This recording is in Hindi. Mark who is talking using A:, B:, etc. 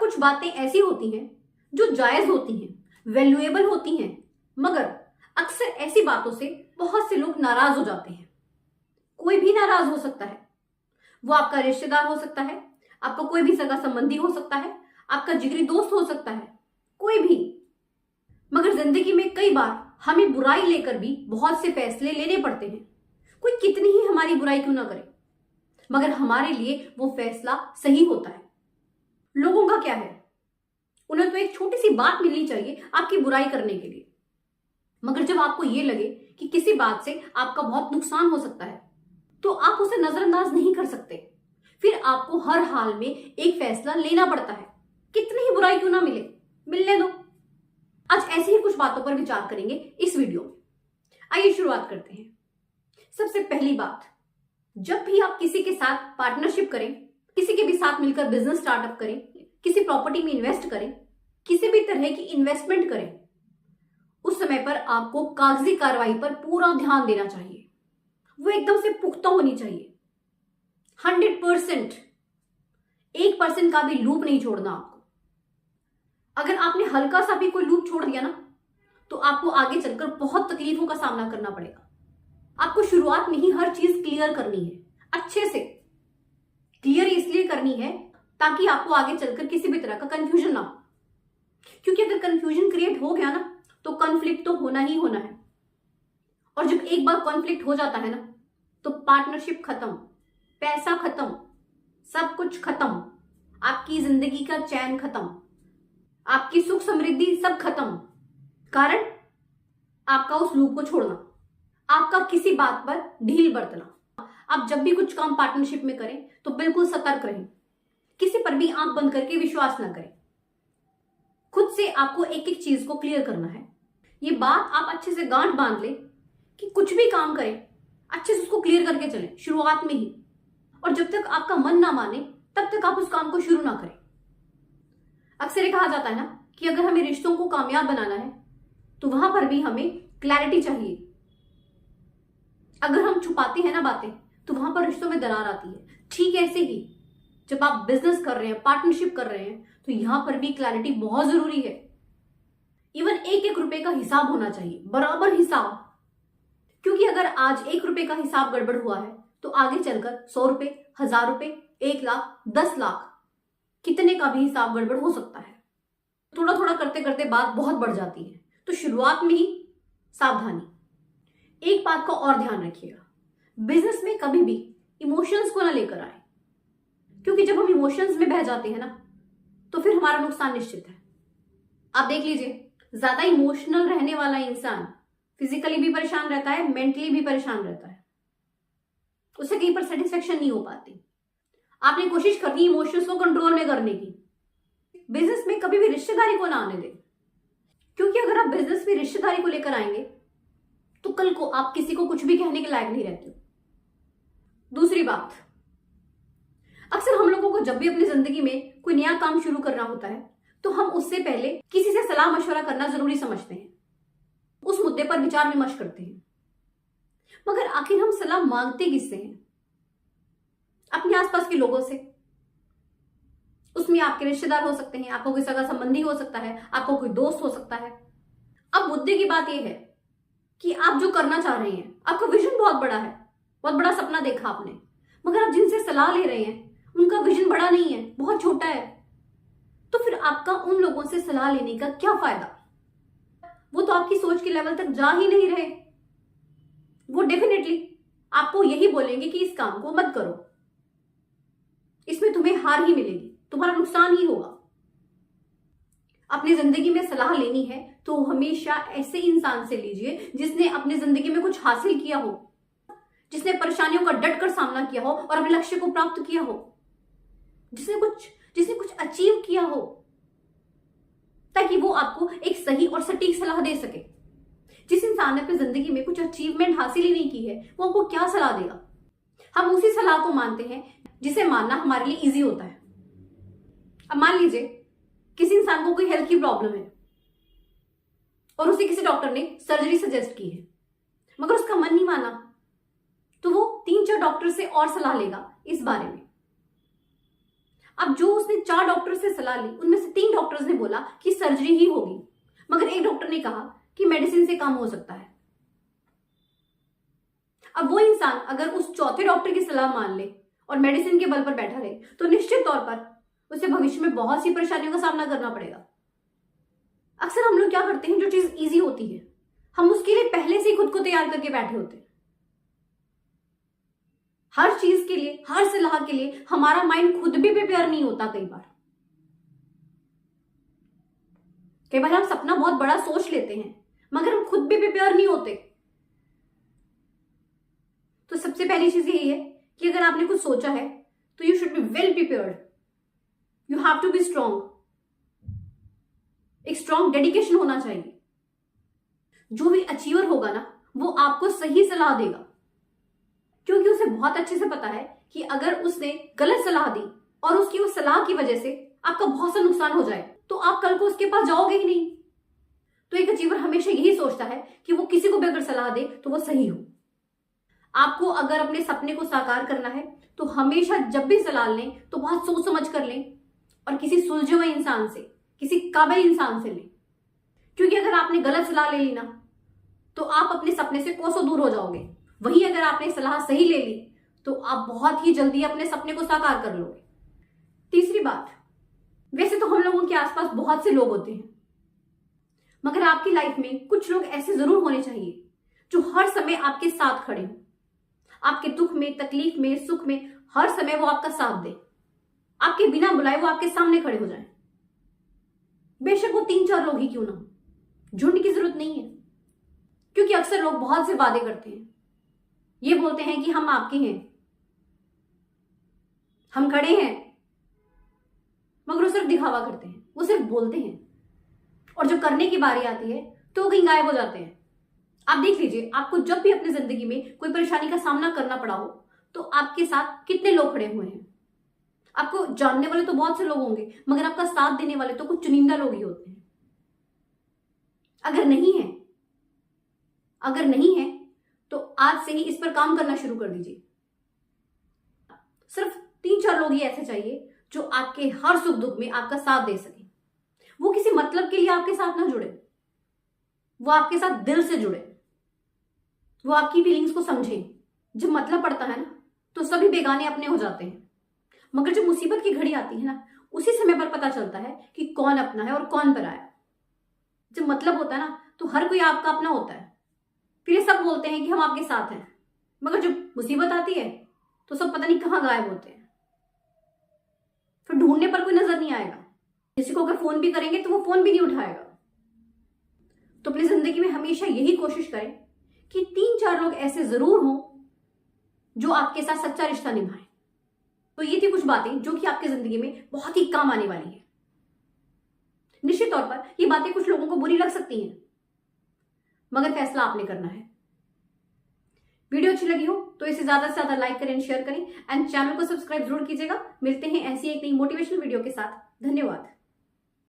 A: कुछ बातें ऐसी होती हैं जो जायज होती हैं, वैल्यूएबल होती हैं, मगर अक्सर ऐसी बातों से बहुत से लोग नाराज हो जाते हैं। कोई भी नाराज हो सकता है, वो आपका रिश्तेदार हो सकता है, आपका कोई भी सगा संबंधी हो सकता है, आपका जिगरी दोस्त हो सकता है, कोई भी। मगर जिंदगी में कई बार हमें बुराई लेकर भी बहुत से फैसले लेने पड़ते हैं। कोई कितनी ही हमारी बुराई क्यों ना करे, मगर हमारे लिए वो फैसला सही होता है। लोगों का क्या है, उन्हें तो एक छोटी सी बात मिलनी चाहिए आपकी बुराई करने के लिए। मगर जब आपको ये लगे कि किसी बात से आपका बहुत नुकसान हो सकता है, तो आप उसे नजरअंदाज नहीं कर सकते। फिर आपको हर हाल में एक फैसला लेना पड़ता है, कितनी ही बुराई क्यों ना मिलने दो। आज ऐसी ही कुछ बातों पर विचार करेंगे इस वीडियो में। आइए शुरुआत करते हैं। सबसे पहली बात, जब भी आप किसी के साथ पार्टनरशिप करें, किसी के भी साथ मिलकर बिजनेस स्टार्टअप करें, किसी प्रॉपर्टी में इन्वेस्ट करें, किसी भी तरह की इन्वेस्टमेंट करें, उस समय पर आपको कागजी कार्रवाई पर पूरा ध्यान देना चाहिए। वो एकदम से पुख्ता होनी चाहिए। 100%, 1% का भी लूप नहीं छोड़ना आपको। अगर आपने हल्का सा भी कोई लूप छोड़ दिया ना, तो आपको आगे चलकर बहुत तकलीफों का सामना करना पड़ेगा। आपको शुरुआत में ही हर चीज क्लियर करनी है, अच्छे से क्लियर इसलिए करनी है ताकि आपको आगे चलकर किसी भी तरह का कंफ्यूजन ना हो। क्योंकि अगर कंफ्यूजन क्रिएट हो गया ना, तो कॉन्फ्लिक्ट तो होना ही होना है। और जब एक बार कॉन्फ्लिक्ट हो जाता है ना, तो पार्टनरशिप खत्म, पैसा खत्म, सब कुछ खत्म, आपकी जिंदगी का चैन खत्म, आपकी सुख समृद्धि सब खत्म। कारण आपका उस लूप को छोड़ना, आपका किसी बात पर ढील बरतना। आप जब भी कुछ काम पार्टनरशिप में करें तो बिल्कुल सतर्क रहें, किसी पर भी आंख बंद करके विश्वास ना करें। खुद से आपको एक एक चीज को क्लियर करना है। ये बात आप अच्छे से गांठ बांध ले कि कुछ भी काम करें, अच्छे से उसको क्लियर करके चलें शुरुआत में ही। और जब तक आपका मन ना माने तब तक आप उस काम को शुरू ना करें। अक्सर ये कहा जाता है ना कि अगर हमें रिश्तों को कामयाब बनाना है तो वहां पर भी हमें क्लैरिटी चाहिए। अगर हम छुपाते हैं ना बातें, तो वहां पर रिश्तों में दरार आती है। ठीक ऐसे ही जब आप बिजनेस कर रहे हैं, पार्टनरशिप कर रहे हैं, तो यहां पर भी क्लैरिटी बहुत जरूरी है। इवन एक एक रुपए का हिसाब होना चाहिए, बराबर हिसाब। क्योंकि अगर आज 1 रुपए का हिसाब गड़बड़ हुआ है तो आगे चलकर 100 रुपए, 1000 रुपए, 1 लाख, 10 लाख, कितने का भी हिसाब गड़बड़ हो सकता है। थोड़ा थोड़ा करते करते बात बहुत बढ़ जाती है। तो शुरुआत में ही सावधानी। एक बात का और ध्यान रखिएगा, बिजनेस में कभी भी इमोशंस को ना लेकर आए। क्योंकि जब हम इमोशंस में बह जाते हैं ना, तो फिर हमारा नुकसान निश्चित है। आप देख लीजिए, ज्यादा इमोशनल रहने वाला इंसान फिजिकली भी परेशान रहता है, मेंटली भी परेशान रहता है, उसे कहीं पर सेटिस्फेक्शन नहीं हो पाती। आपने कोशिश करनी इमोशंस को कंट्रोल में करने की। बिजनेस में कभी भी रिश्तेदारी को ना आने दें, क्योंकि अगर आप बिजनेस में रिश्तेदारी को लेकर आएंगे तो कल को आप किसी को कुछ भी कहने के लायक नहीं रहते। दूसरी बात, अक्सर हम लोगों को जब भी अपनी जिंदगी में कोई नया काम शुरू करना होता है तो हम उससे पहले किसी से सलाह मशवरा करना जरूरी समझते हैं, उस मुद्दे पर विचार विमर्श करते हैं। मगर आखिर हम सलाह मांगते किससे हैं? अपने आसपास के लोगों से। उसमें आपके रिश्तेदार हो सकते हैं, आपको कोई सगा संबंधी हो सकता है, आपको कोई दोस्त हो सकता है। अब मुद्दे की बात यह है कि आप जो करना चाह रहे हैं, आपका विजन बहुत बड़ा है, बहुत बड़ा सपना देखा आपने, मगर आप जिनसे सलाह ले रहे हैं उनका विजन बड़ा नहीं है, बहुत छोटा है। तो फिर आपका उन लोगों से सलाह लेने का क्या फायदा? वो तो आपकी सोच के लेवल तक जा ही नहीं रहे। वो डेफिनेटली आपको यही बोलेंगे कि इस काम को मत करो, इसमें तुम्हें हार ही मिलेगी, तुम्हारा नुकसान ही होगा। अपनी जिंदगी में सलाह लेनी है तो हमेशा ऐसे इंसान से लीजिए जिसने अपनी जिंदगी में कुछ हासिल किया हो, जिसने परेशानियों का डटकर सामना किया हो और अपने लक्ष्य को प्राप्त किया हो, जिसने कुछ अचीव किया हो, ताकि वो आपको एक सही और सटीक सलाह दे सके। जिस इंसान ने अपनी जिंदगी में कुछ अचीवमेंट हासिल ही नहीं की है, वो आपको क्या सलाह देगा? हम उसी सलाह को मानते हैं जिसे मानना हमारे लिए इजी होता है। अब मान लीजिए किसी इंसान को कोई हेल्थ की प्रॉब्लम है और उसे किसी डॉक्टर ने सर्जरी सजेस्ट की है, मगर उसका मन नहीं माना, तो वो 3-4 डॉक्टर से और सलाह लेगा इस बारे में। अब जो उसने 4 डॉक्टर से सलाह ली, उनमें से 3 डॉक्टर्स ने बोला कि सर्जरी ही होगी, मगर एक डॉक्टर ने कहा कि मेडिसिन से काम हो सकता है। अब वो इंसान अगर उस चौथे डॉक्टर की सलाह मान ले और मेडिसिन के बल पर बैठा रहे तो निश्चित तौर पर उसे भविष्य में बहुत सी परेशानियों का सामना करना पड़ेगा। अक्सर हम लोग क्या करते हैं, जो चीज इजी होती है हम उसके लिए पहले से ही खुद को तैयार करके बैठे होते हैं। हर चीज के लिए, हर सलाह के लिए हमारा माइंड खुद भी प्रिपेयर नहीं होता। कई बार हम सपना बहुत बड़ा सोच लेते हैं मगर हम खुद भी प्रिपेयर नहीं होते। तो सबसे पहली चीज यही है कि अगर आपने कुछ सोचा है तो you should be well prepared, you have to be strong. एक स्ट्रांग डेडिकेशन होना चाहिए। जो भी अचीवर होगा ना, वो आपको सही सलाह देगा, क्योंकि उसे बहुत अच्छे से पता है कि अगर उसने गलत सलाह दी और उसकी उस सलाह की वजह से आपका बहुत सा नुकसान हो जाए तो आप कल को उसके पास जाओगे ही नहीं। तो एक अचीवर हमेशा यही सोचता है कि वो किसी को भी अगर सलाह दे तो वो सही हो। आपको अगर अपने सपने को साकार करना है तो हमेशा जब भी सलाह लें तो बहुत सोच समझ कर लें और किसी सुलझे हुए इंसान से, किसी काबिल इंसान से लें। क्योंकि अगर आपने गलत सलाह ले ली ना तो आप अपने सपने से कोसों दूर हो जाओगे। वहीं अगर आपने सलाह सही ले ली तो आप बहुत ही जल्दी अपने सपने को साकार कर लोगे। तीसरी बात, वैसे तो हम लोगों के आसपास बहुत से लोग होते हैं, मगर आपकी लाइफ में कुछ लोग ऐसे जरूर होने चाहिए जो हर समय आपके साथ खड़े हों। आपके दुख में, तकलीफ में, सुख में हर समय वो आपका साथ दे। आपके बिना बुलाए वो आपके सामने खड़े हो जाएं। बेशक वो 3-4 लोग ही क्यों ना हो, झुंड की जरूरत नहीं है। क्योंकि अक्सर लोग बहुत से वादे करते हैं, ये बोलते हैं कि हम आपके हैं, हम खड़े हैं, मगर वो सिर्फ दिखावा करते हैं, वो सिर्फ बोलते हैं, और जब करने की बारी आती है तो वो कहीं गायब हो जाते हैं। आप देख लीजिए, आपको जब भी अपनी जिंदगी में कोई परेशानी का सामना करना पड़ा हो तो आपके साथ कितने लोग खड़े हुए हैं। आपको जानने वाले तो बहुत से लोग होंगे, मगर आपका साथ देने वाले तो कुछ चुनिंदा लोग ही होते हैं। अगर नहीं है तो आज से ही इस पर काम करना शुरू कर दीजिए। सिर्फ 3-4 लोग ही ऐसे चाहिए जो आपके हर सुख दुख में आपका साथ दे सके। वो किसी मतलब के लिए आपके साथ ना जुड़े, वो आपके साथ दिल से जुड़े, वो आपकी फीलिंग्स को समझें। जब मतलब पड़ता है ना तो सभी बेगाने अपने हो जाते हैं, मगर जब मुसीबत की घड़ी आती है ना, उसी समय पर पता चलता है कि कौन अपना है और कौन पराया। जब मतलब होता है ना तो हर कोई आपका अपना होता है। फिर ये सब बोलते हैं कि हम आपके साथ हैं, मगर जब मुसीबत आती है तो सब पता नहीं कहाँ गायब होते हैं। फिर ढूंढने पर कोई नजर नहीं आएगा। किसी को अगर फोन भी करेंगे तो वो फोन भी नहीं उठाएगा। तो अपनी जिंदगी में हमेशा यही कोशिश करें कि 3-4 लोग ऐसे जरूर हों जो आपके साथ सच्चा रिश्ता निभाएं। तो ये थी कुछ बातें जो कि आपकी जिंदगी में बहुत ही काम आने वाली है। निश्चित तौर पर ये बातें कुछ लोगों को बुरी लग सकती हैं, मगर फैसला आपने करना है। वीडियो अच्छी लगी हो तो इसे ज्यादा से ज्यादा लाइक करें, शेयर करें एंड चैनल को सब्सक्राइब जरूर कीजिएगा। मिलते हैं ऐसी एक नई मोटिवेशनल वीडियो के साथ। धन्यवाद।